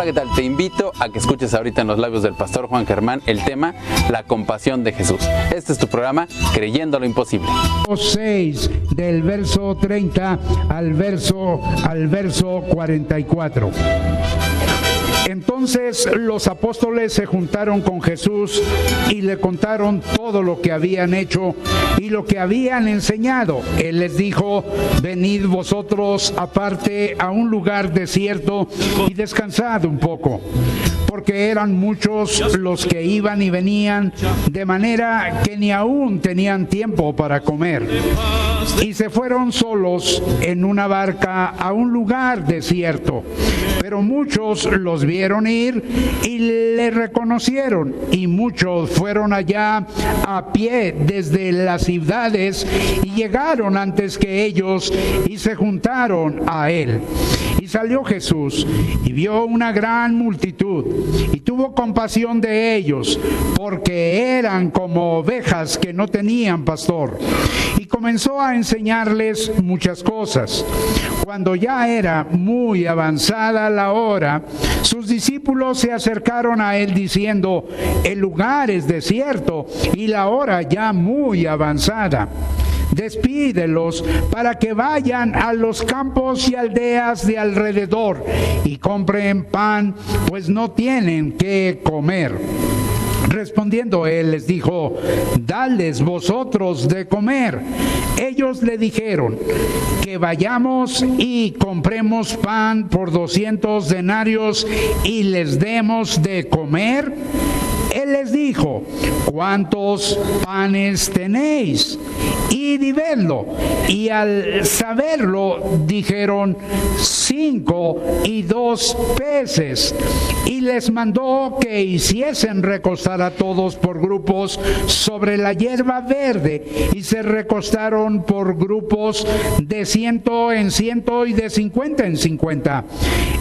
Hola, ¿qué tal? Te invito a que escuches ahorita en los labios del pastor Juan Germán el tema La compasión de Jesús. Este es tu programa Creyendo lo Imposible. 6 del verso 30 al verso 44. Entonces los apóstoles se juntaron con Jesús y le contaron todo lo que habían hecho y lo que habían enseñado. Él les dijo: venid vosotros aparte a un lugar desierto y descansad un poco, porque eran muchos los que iban y venían, de manera que ni aún tenían tiempo para comer. Y se fueron solos en una barca a un lugar desierto. Pero muchos los vieron ir y le reconocieron, y muchos fueron allá a pie desde las ciudades y llegaron antes que ellos y se juntaron a él. Y salió Jesús y vio una gran multitud y tuvo compasión de ellos, porque eran como ovejas que no tenían pastor. Y comenzó a enseñarles muchas cosas. Cuando ya era muy avanzada la hora, sus discípulos se acercaron a él diciendo: el lugar es desierto y la hora ya muy avanzada. Despídelos para que vayan a los campos y aldeas de alrededor y compren pan, pues no tienen qué comer. Respondiendo él les dijo: dadles vosotros de comer. Ellos le dijeron: que vayamos y compremos pan por 200 denarios y les demos de comer. Él les dijo: ¿cuántos panes tenéis? Id y vedlo. Y al saberlo dijeron: 5 y 2 peces. Y les mandó que hiciesen recostar a todos por grupos sobre la hierba verde, y se recostaron por grupos de 100 en 100 y de 50 en 50.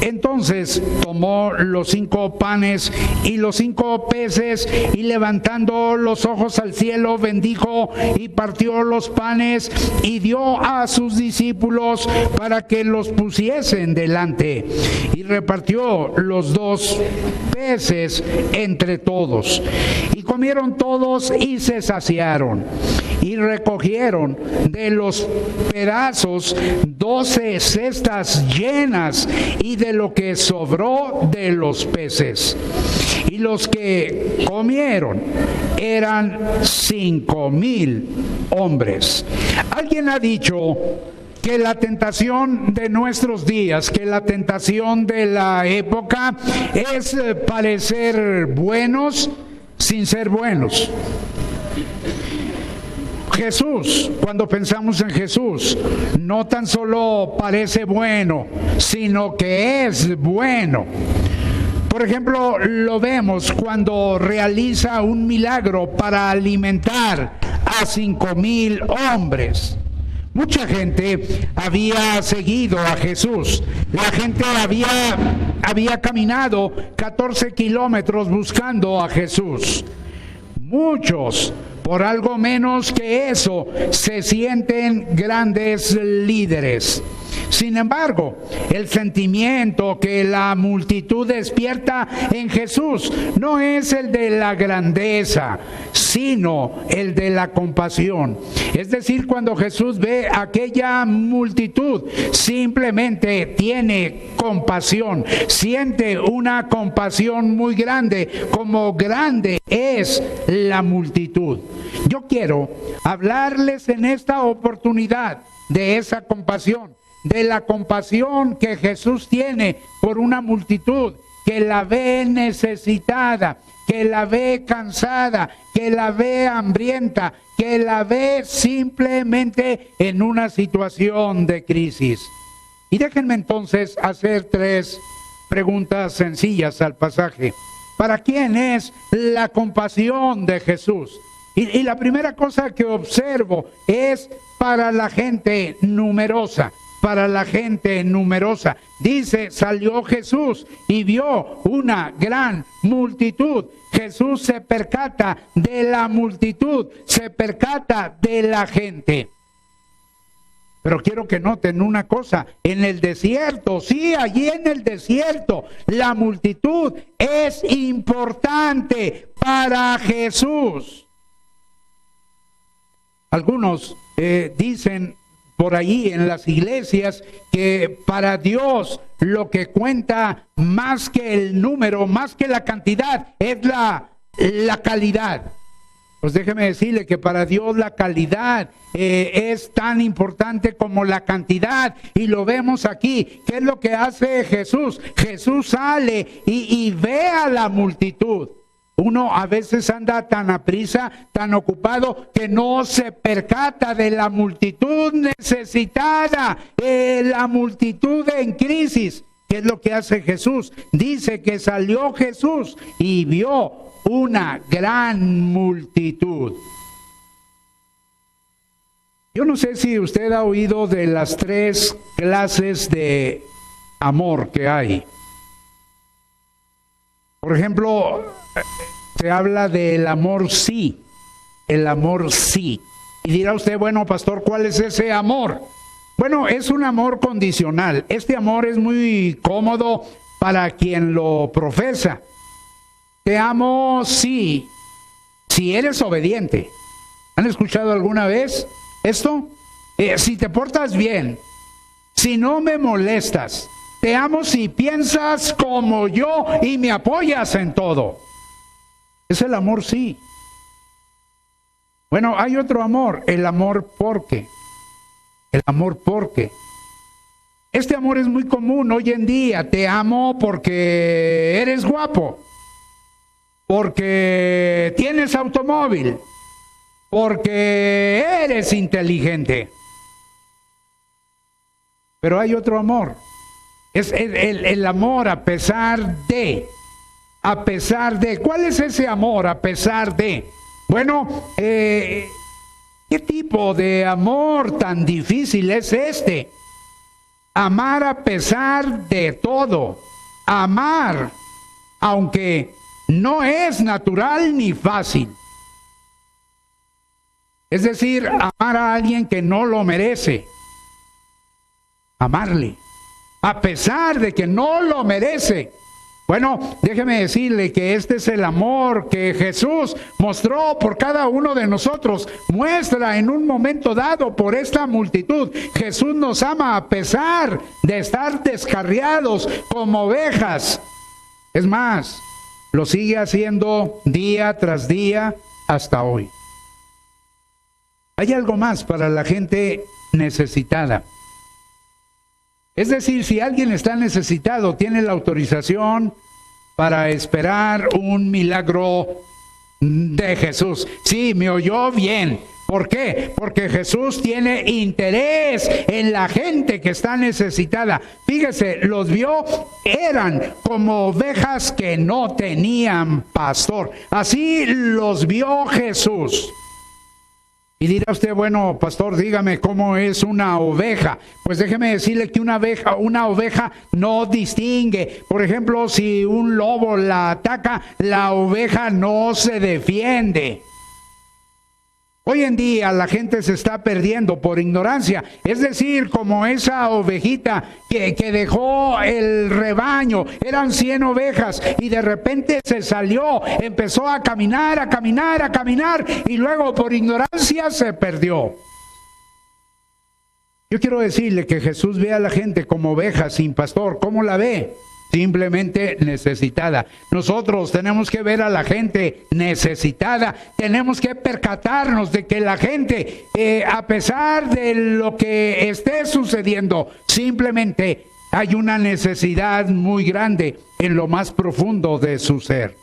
Entonces tomó los 5 panes y los 5 peces, y levantando los ojos al cielo bendijo y partió los panes y dio a sus discípulos para que los pusiesen delante, y repartió los 2 peces entre todos, y comieron todos y se saciaron, y recogieron de los pedazos 12 cestas llenas, y de lo que sobró de los peces. Y los que comieron eran 5,000 hombres. Alguien ha dicho que la tentación de nuestros días, que la tentación de la época es parecer buenos sin ser buenos. Jesús, cuando pensamos en Jesús, no tan solo parece bueno, sino que es bueno. Por ejemplo, lo vemos cuando realiza un milagro para alimentar a 5,000 hombres. Mucha gente había seguido a Jesús. La gente había caminado 14 kilómetros buscando a Jesús. Muchos, por algo menos que eso, se sienten grandes líderes. Sin embargo, el sentimiento que la multitud despierta en Jesús no es el de la grandeza, sino el de la compasión. Es decir, cuando Jesús ve a aquella multitud, simplemente tiene compasión, siente una compasión muy grande, como grande es la multitud. Yo quiero hablarles en esta oportunidad de esa compasión, de la compasión que Jesús tiene por una multitud que la ve necesitada, que la ve cansada, que la ve hambrienta, que la ve simplemente en una situación de crisis. Y déjenme entonces hacer 3 preguntas sencillas al pasaje. ¿Para quién es la compasión de Jesús? Y la primera cosa que observo es para la gente numerosa. Para la gente numerosa. Dice: salió Jesús y vio una gran multitud. Jesús se percata de la multitud, se percata de la gente. Pero quiero que noten una cosa, en el desierto, sí, allí en el desierto, la multitud es importante para Jesús. Algunos dicen por ahí en las iglesias que para Dios lo que cuenta más que el número, más que la cantidad, es la calidad. Pues déjeme decirle que para Dios la calidad es tan importante como la cantidad, y lo vemos aquí. ¿Qué es lo que hace Jesús? Jesús sale y ve a la multitud. Uno a veces anda tan aprisa, tan ocupado, que no se percata de la multitud necesitada, la multitud en crisis. ¿Qué es lo que hace Jesús? Dice que salió Jesús y vio una gran multitud. Yo no sé si usted ha oído de las 3 clases de amor que hay. Por ejemplo, se habla del amor sí, el amor sí. Y dirá usted, bueno, pastor, ¿cuál es ese amor? Bueno, es un amor condicional. Este amor es muy cómodo para quien lo profesa. Te amo sí, si eres obediente. ¿Han escuchado alguna vez esto? Si te portas bien, si no me molestas. Te amo si piensas como yo y me apoyas en todo. Es el amor sí. Bueno, hay otro amor, el amor porque. El amor porque. Este amor es muy común hoy en día. Te amo porque eres guapo, porque tienes automóvil, porque eres inteligente. Pero hay otro amor. Es el amor a pesar de. A pesar de. ¿Cuál es ese amor a pesar de? Bueno, ¿qué tipo de amor tan difícil es este? Amar a pesar de todo. Amar, aunque no es natural ni fácil. Es decir, amar a alguien que no lo merece. Amarle, a pesar de que no lo merece. Bueno, déjeme decirle que este es el amor que Jesús mostró por cada uno de nosotros. Muestra en un momento dado por esta multitud. Jesús nos ama a pesar de estar descarriados como ovejas. Es más, lo sigue haciendo día tras día hasta hoy. Hay algo más para la gente necesitada. Es decir, si alguien está necesitado, tiene la autorización para esperar un milagro de Jesús. Sí, me oyó bien. ¿Por qué? Porque Jesús tiene interés en la gente que está necesitada. Fíjese, los vio, eran como ovejas que no tenían pastor. Así los vio Jesús. Y dirá usted, bueno, pastor, dígame cómo es una oveja. Pues déjeme decirle que una oveja no distingue. Por ejemplo, si un lobo la ataca, la oveja no se defiende. Hoy en día la gente se está perdiendo por ignorancia. Es decir, como esa ovejita que dejó el rebaño. Eran 100 ovejas y de repente se salió. Empezó a caminar y luego por ignorancia se perdió. Yo quiero decirle que Jesús ve a la gente como oveja sin pastor. ¿Cómo la ve? Simplemente necesitada. Nosotros tenemos que ver a la gente necesitada. Tenemos que percatarnos de que la gente, a pesar de lo que esté sucediendo, simplemente hay una necesidad muy grande en lo más profundo de su ser.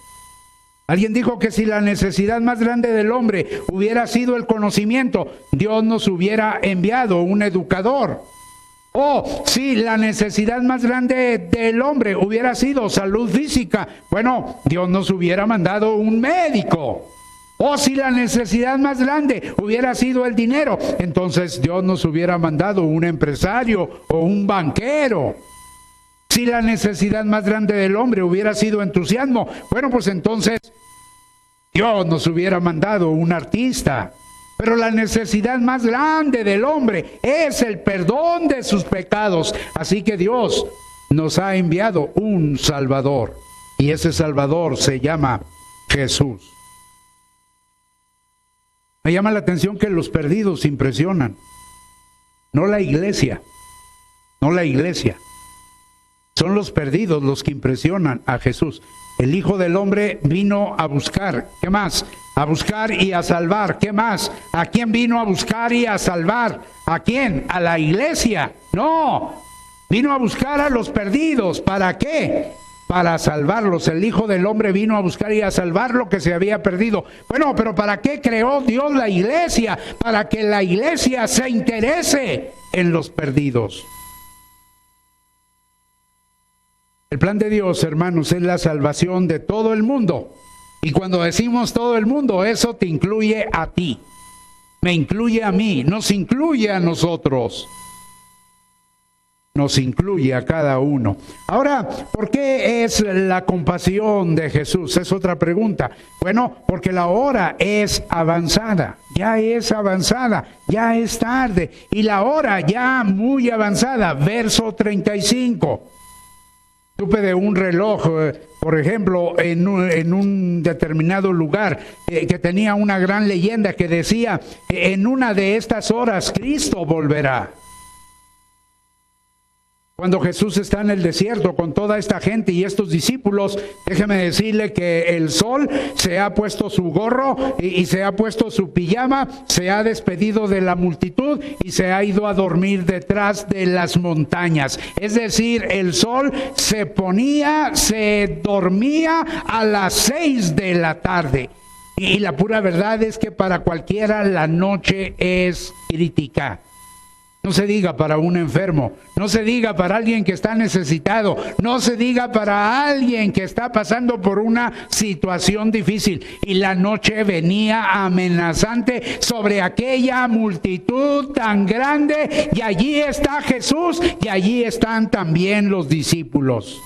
Alguien dijo que si la necesidad más grande del hombre hubiera sido el conocimiento, Dios nos hubiera enviado un educador. O si la necesidad más grande del hombre hubiera sido salud física, bueno, Dios nos hubiera mandado un médico. O si la necesidad más grande hubiera sido el dinero, entonces Dios nos hubiera mandado un empresario o un banquero. Si la necesidad más grande del hombre hubiera sido entusiasmo, bueno, pues entonces Dios nos hubiera mandado un artista. Pero la necesidad más grande del hombre es el perdón de sus pecados. Así que Dios nos ha enviado un Salvador. Y ese Salvador se llama Jesús. Me llama la atención que los perdidos impresionan. No la iglesia. No la iglesia. Son los perdidos los que impresionan a Jesús. El Hijo del Hombre vino a buscar. ¿Qué más? A buscar y a salvar. ¿Qué más? ¿A quién vino a buscar y a salvar? ¿A quién? ¿A la iglesia? No. Vino a buscar a los perdidos. ¿Para qué? Para salvarlos. El Hijo del Hombre vino a buscar y a salvar lo que se había perdido. Bueno, pero ¿para qué creó Dios la iglesia? Para que la iglesia se interese en los perdidos. El plan de Dios, hermanos, es la salvación de todo el mundo. Y cuando decimos todo el mundo, eso te incluye a ti. Me incluye a mí, nos incluye a nosotros. Nos incluye a cada uno. Ahora, ¿por qué es la compasión de Jesús? Es otra pregunta. Bueno, porque la hora es avanzada, ya es avanzada, ya es tarde. Y la hora ya muy avanzada, verso 35. Supe de un reloj, por ejemplo, en un determinado lugar, que tenía una gran leyenda que decía, en una de estas horas Cristo volverá. Cuando Jesús está en el desierto con toda esta gente y estos discípulos, déjeme decirle que el sol se ha puesto su gorro y se ha puesto su pijama, se ha despedido de la multitud y se ha ido a dormir detrás de las montañas. Es decir, el sol se dormía a las 6 de la tarde. Y la pura verdad es que para cualquiera la noche es crítica. No se diga para un enfermo, no se diga para alguien que está necesitado, no se diga para alguien que está pasando por una situación difícil. Y la noche venía amenazante sobre aquella multitud tan grande, y allí está Jesús y allí están también los discípulos.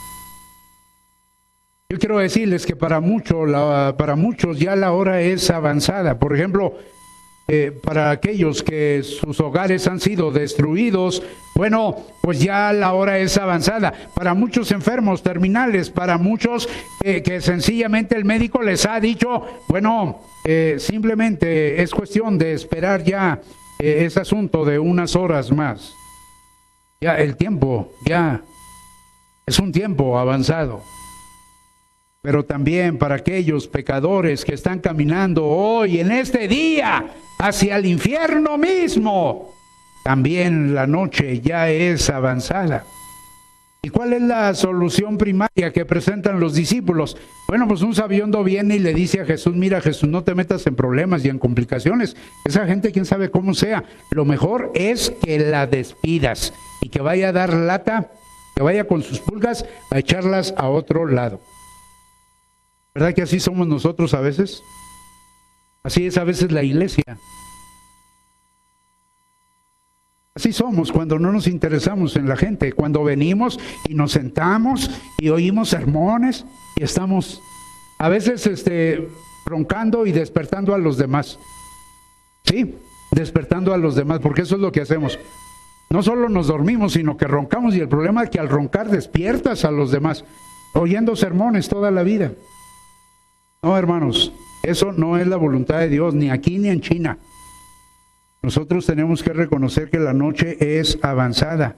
Yo quiero decirles que para muchos ya la hora es avanzada. Por ejemplo, para aquellos que sus hogares han sido destruidos, bueno, pues ya la hora es avanzada. Para muchos enfermos terminales, para muchos que sencillamente el médico les ha dicho, bueno, simplemente es cuestión de esperar ya, es asunto de unas horas más. Ya el tiempo, ya es un tiempo avanzado. Pero también para aquellos pecadores que están caminando hoy, en este día, hacia el infierno mismo, también la noche ya es avanzada. ¿Y cuál es la solución primaria que presentan los discípulos? Bueno, pues un sabiondo viene y le dice a Jesús, mira Jesús, no te metas en problemas y en complicaciones. Esa gente, quién sabe cómo sea. Lo mejor es que la despidas y que vaya a dar lata, que vaya con sus pulgas a echarlas a otro lado. ¿Verdad que así somos nosotros a veces? Así es a veces la iglesia. Así somos cuando no nos interesamos en la gente, cuando venimos y nos sentamos y oímos sermones y estamos a veces roncando y despertando a los demás. Sí, despertando a los demás, porque eso es lo que hacemos. No solo nos dormimos, sino que roncamos, y el problema es que al roncar despiertas a los demás, oyendo sermones toda la vida. No, hermanos, eso no es la voluntad de Dios, ni aquí ni en China. Nosotros tenemos que reconocer que la noche es avanzada.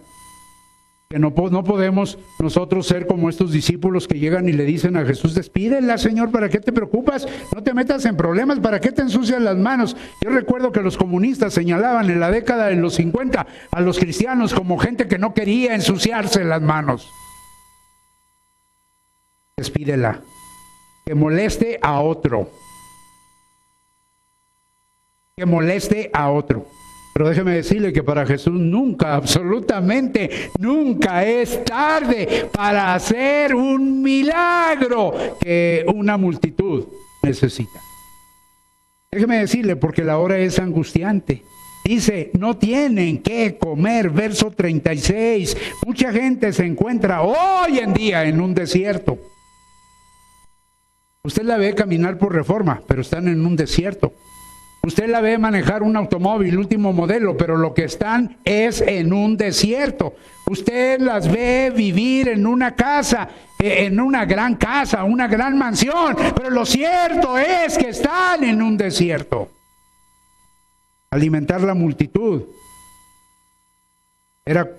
Que no podemos nosotros ser como estos discípulos que llegan y le dicen a Jesús, despídela, Señor, ¿para qué te preocupas? No te metas en problemas, ¿para qué te ensucias las manos? Yo recuerdo que los comunistas señalaban en la década de los 50 a los cristianos como gente que no quería ensuciarse las manos. Despídela. Que moleste a otro. Que moleste a otro. Pero déjeme decirle que para Jesús nunca, absolutamente nunca es tarde para hacer un milagro que una multitud necesita. Déjeme decirle, porque la hora es angustiante. Dice, no tienen que comer, verso 36. Mucha gente se encuentra hoy en día en un desierto. Usted la ve caminar por Reforma, pero están en un desierto. Usted la ve manejar un automóvil último modelo, pero lo que están es en un desierto. Usted las ve vivir en una casa, una gran mansión, pero lo cierto es que están en un desierto. Alimentar la multitud era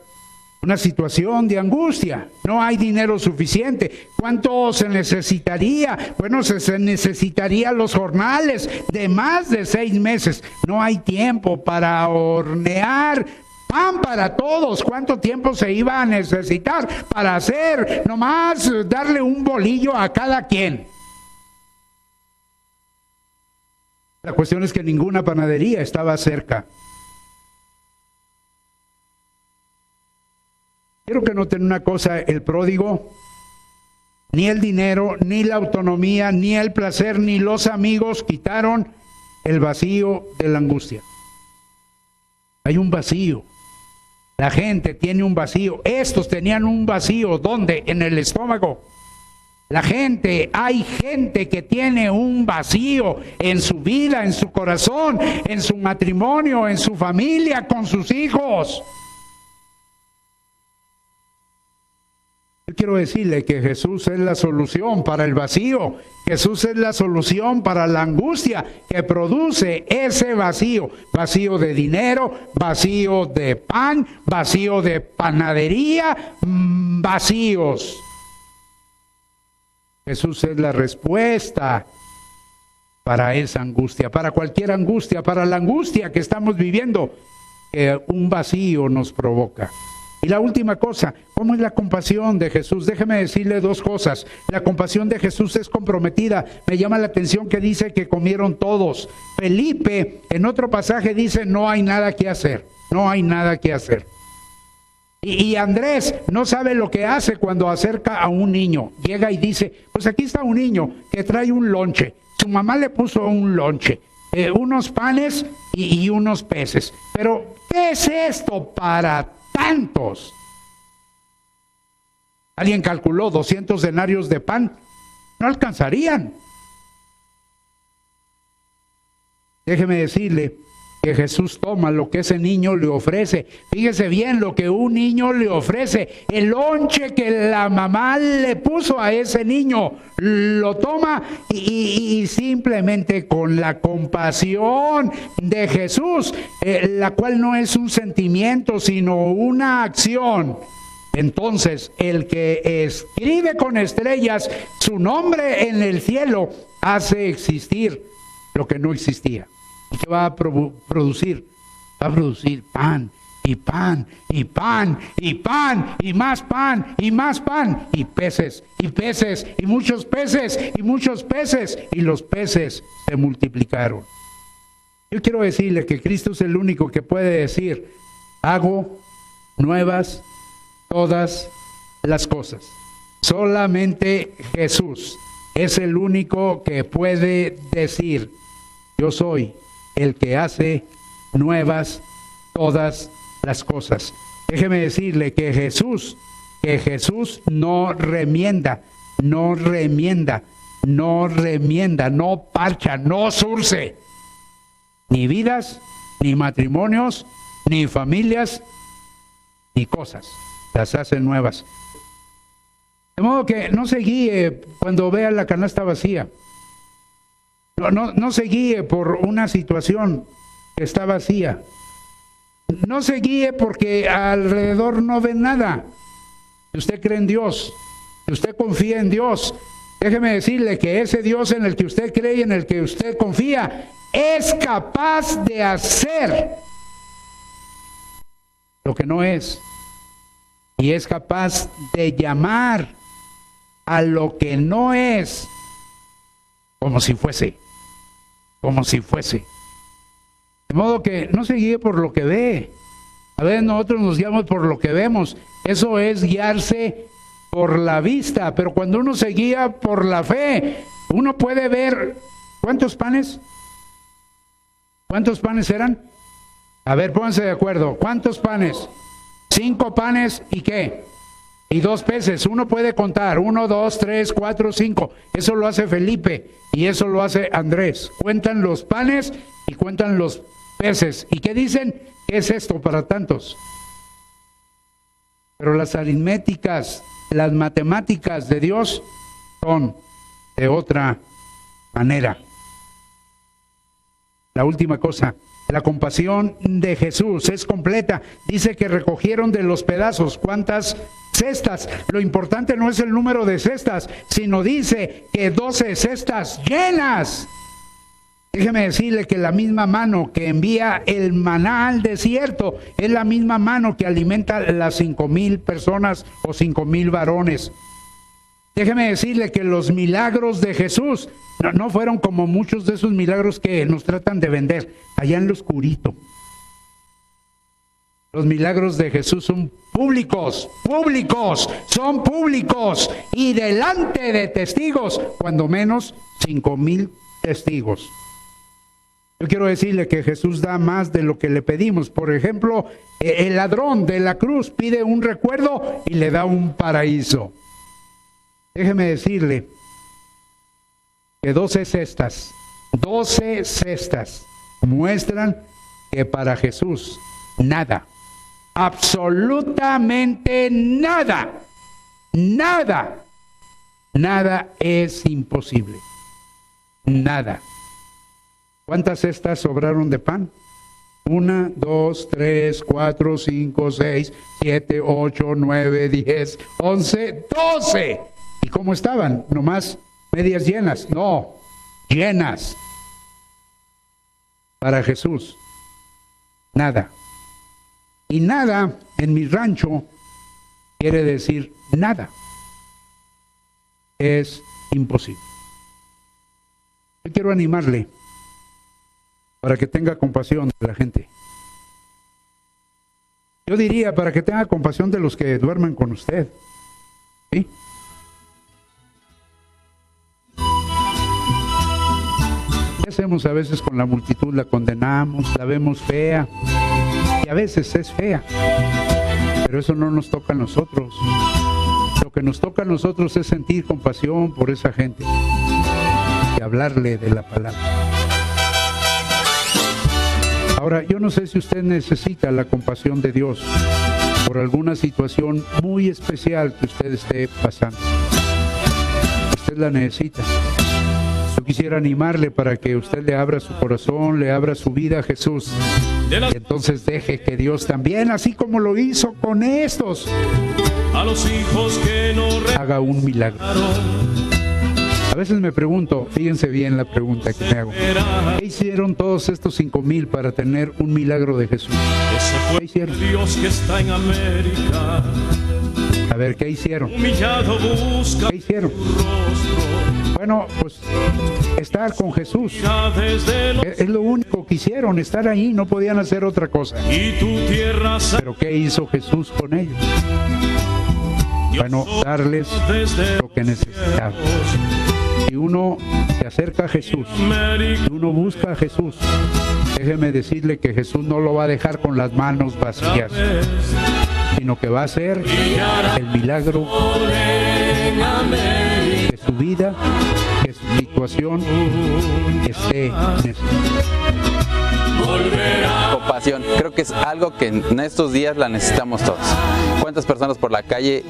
una situación de angustia. No hay dinero suficiente. ¿Cuánto se necesitaría? Bueno, se necesitaría los jornales de más de 6 meses. No hay tiempo para hornear pan para todos. ¿Cuánto tiempo se iba a necesitar para hacer? Nomás darle un bolillo a cada quien. La cuestión es que ninguna panadería estaba cerca. Quiero que noten una cosa: el pródigo, ni el dinero, ni la autonomía, ni el placer, ni los amigos quitaron el vacío de la angustia. Hay un vacío. La gente tiene un vacío. Estos tenían un vacío. ¿Dónde? En el estómago. Hay gente que tiene un vacío en su vida, en su corazón, en su matrimonio, en su familia, con sus hijos. Yo quiero decirle que Jesús es la solución para el vacío. Jesús es la solución para la angustia que produce ese vacío. Vacío de dinero, vacío de pan, vacío de panadería, vacíos. Jesús es la respuesta para esa angustia, para cualquier angustia, para la angustia que estamos viviendo, que un vacío nos provoca. Y la última cosa, ¿cómo es la compasión de Jesús? Déjeme decirle 2 cosas. La compasión de Jesús es comprometida. Me llama la atención que dice que comieron todos. Felipe, en otro pasaje, dice: no hay nada que hacer. No hay nada que hacer. Y Andrés no sabe lo que hace cuando acerca a un niño. Llega y dice: pues aquí está un niño que trae un lonche. Su mamá le puso un lonche, unos panes y unos peces. Pero, ¿qué es esto para tantos? Alguien calculó 200 denarios de pan. No alcanzarían. Déjeme decirle que Jesús toma lo que ese niño le ofrece. Fíjese bien lo que un niño le ofrece. El lonche que la mamá le puso a ese niño, lo toma y simplemente con la compasión de Jesús, la cual no es un sentimiento, sino una acción. Entonces, el que escribe con estrellas su nombre en el cielo hace existir lo que no existía. ¿Y qué va a producir? Va a producir pan, y pan, y pan, y pan, y más pan, y más pan, y peces, y muchos peces, y muchos peces, y los peces se multiplicaron. Yo quiero decirle que Cristo es el único que puede decir: hago nuevas todas las cosas. Solamente Jesús es el único que puede decir: yo soy el que hace nuevas todas las cosas. Déjeme decirle que Jesús no remienda, no parcha, no zurce. Ni vidas, ni matrimonios, ni familias, ni cosas. Las hace nuevas. De modo que no se guíe cuando vea la canasta vacía. No se guíe por una situación que está vacía. No se guíe porque alrededor no ve nada. Si usted cree en Dios, si usted confía en Dios, déjeme decirle que ese Dios en el que usted cree y en el que usted confía es capaz de hacer lo que no es. Y es capaz de llamar a lo que no es como si fuese. Como si fuese. De modo que no se guíe por lo que ve. A veces nosotros nos guiamos por lo que vemos. Eso es guiarse por la vista. Pero cuando uno se guía por la fe, uno puede ver. ¿Cuántos panes? ¿Cuántos panes eran? A ver, pónganse de acuerdo. ¿Cuántos panes? 5 panes y ¿qué? y 2 peces. Uno puede contar, 1, 2, 3, 4, 5. Eso lo hace Felipe y eso lo hace Andrés. Cuentan los panes y cuentan los peces. ¿Y qué dicen? ¿Qué es esto para tantos? Pero las aritméticas, las matemáticas de Dios son de otra manera. La última cosa, la compasión de Jesús es completa. Dice que recogieron de los pedazos. ¿Cuántas cestas? Lo importante no es el número de cestas, sino dice que 12 cestas llenas. Déjeme decirle que la misma mano que envía el maná al desierto es la misma mano que alimenta las 5,000 personas o 5,000 varones. Déjeme decirle que los milagros de Jesús no fueron como muchos de esos milagros que nos tratan de vender allá en lo oscurito. Los milagros de Jesús son públicos, son públicos y delante de testigos, cuando menos 5,000 testigos. Yo quiero decirle que Jesús da más de lo que le pedimos. Por ejemplo, el ladrón de la cruz pide un recuerdo y le da un paraíso. Déjeme decirle que 12 cestas muestran que para Jesús nada, absolutamente nada es imposible. Nada. ¿Cuántas cestas sobraron de pan? 1, 2, 3, 4, 5, 6, 7, 8, 9, 10, 11, 12. ¿Y cómo estaban? ¿Nomás medias llenas? No, llenas. Para Jesús, nada. Y nada en mi rancho quiere decir nada. Es imposible. Yo quiero animarle para que tenga compasión de la gente. Yo diría para que tenga compasión de los que duermen con usted. ¿Sí? ¿Qué hacemos a veces con la multitud? La condenamos, la vemos fea. Y a veces es fea. Pero eso no nos toca a nosotros. Lo que nos toca a nosotros es sentir compasión por esa gente y hablarle de la palabra. Ahora, yo no sé si usted necesita la compasión de Dios por alguna situación muy especial que usted esté pasando. Usted la necesita. Yo quisiera animarle para que usted le abra su corazón, le abra su vida a Jesús. Y entonces deje que Dios también, así como lo hizo con estos, a los hijos que no haga un milagro. A veces me pregunto, fíjense bien la pregunta que me hago, ¿qué hicieron todos estos 5,000 para tener un milagro de Jesús? ¿Qué hicieron? Dios que está en América. A ver, ¿qué hicieron? Humillado busca ¿Qué hicieron? tu rostro. Bueno, pues estar con Jesús. Es lo único que hicieron, estar ahí, no podían hacer otra cosa. Y tu tierra Pero ¿qué hizo Jesús con ellos? Bueno, darles lo que necesitaban. Si uno se acerca a Jesús, si uno busca a Jesús, déjeme decirle que Jesús no lo va a dejar con las manos vacías, sino que va a hacer el milagro de su vida, que su situación esté necesitada. Compasión, creo que es algo que en estos días la necesitamos todos. ¿Cuántas personas por la calle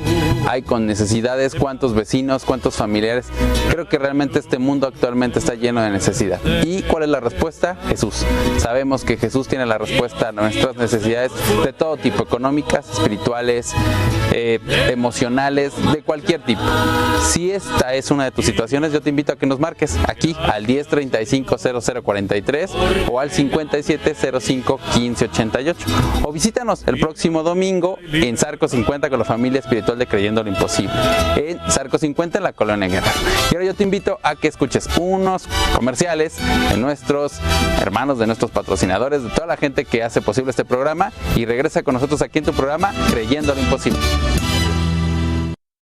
hay con necesidades? ¿Cuántos vecinos? ¿Cuántos familiares? Creo que realmente este mundo actualmente está lleno de necesidad. ¿Y cuál es la respuesta? Jesús. Sabemos que Jesús tiene la respuesta a nuestras necesidades de todo tipo, económicas, espirituales, emocionales, de cualquier tipo. Si esta es una de tus situaciones, yo te invito a que nos marques aquí al 1035-0043 o al 5705-1588 o visítanos el próximo domingo en Zarco 50 con la familia espiritual de Creyendo lo Imposible, en Zarco 50 en la Colonia Guerrero. Y ahora yo te invito a que escuches unos comerciales de nuestros hermanos, de nuestros patrocinadores, de toda la gente que hace posible este programa, y regresa con nosotros aquí en tu programa Creyendo lo Imposible.